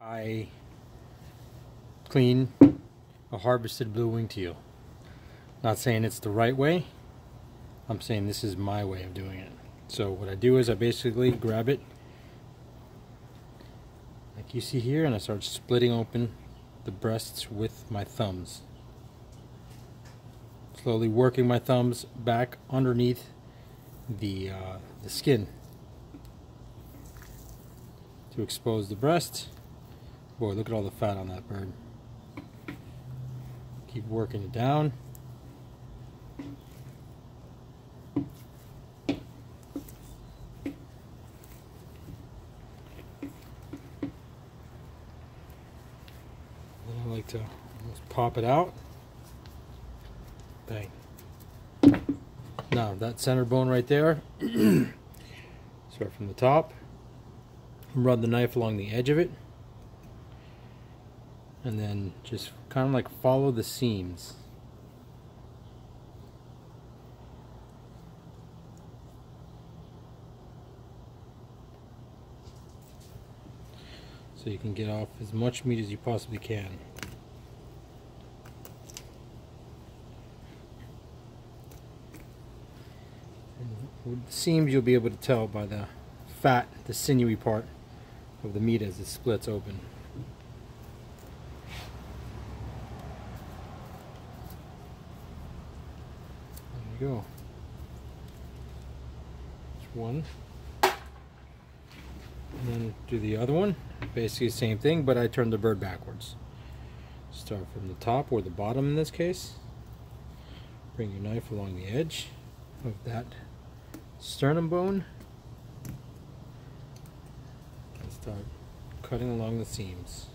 I clean a harvested blue-winged teal. Not saying it's the right way, I'm saying this is my way of doing it. So what I do is I basically grab it like you see here, and I start splitting open the breasts with my thumbs. Slowly working my thumbs back underneath the skin to expose the breast. Boy, look at all the fat on that bird. Keep working it down. Then I like to almost pop it out. Bang. Now that center bone right there, start from the top, run the knife along the edge of it, and then just kind of like follow the seams. So you can get off as much meat as you possibly can. And the seams you'll be able to tell by the fat, the sinewy part of the meat as it splits open. There you go. That's one. And then do the other one. Basically the same thing, but I turn the bird backwards. Start from the top, or the bottom in this case. Bring your knife along the edge of that sternum bone and start cutting along the seams.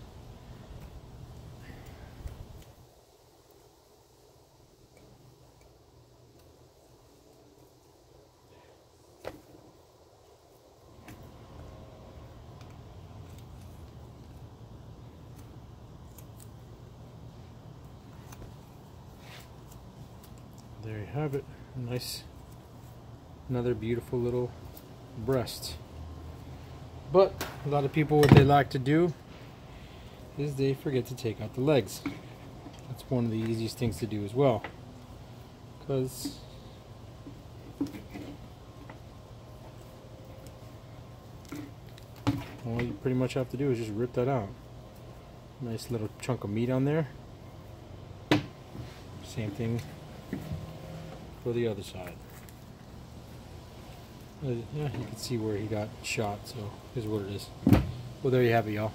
There you have it. Nice, another beautiful little breast. But a lot of people, what they like to do is they forget to take out the legs. That's one of the easiest things to do as well, because all you pretty much have to do is just rip that out. Nice little chunk of meat on there. Same thing for the other side. Yeah, you can see where he got shot, so here's what it is. Well, there you have it, y'all.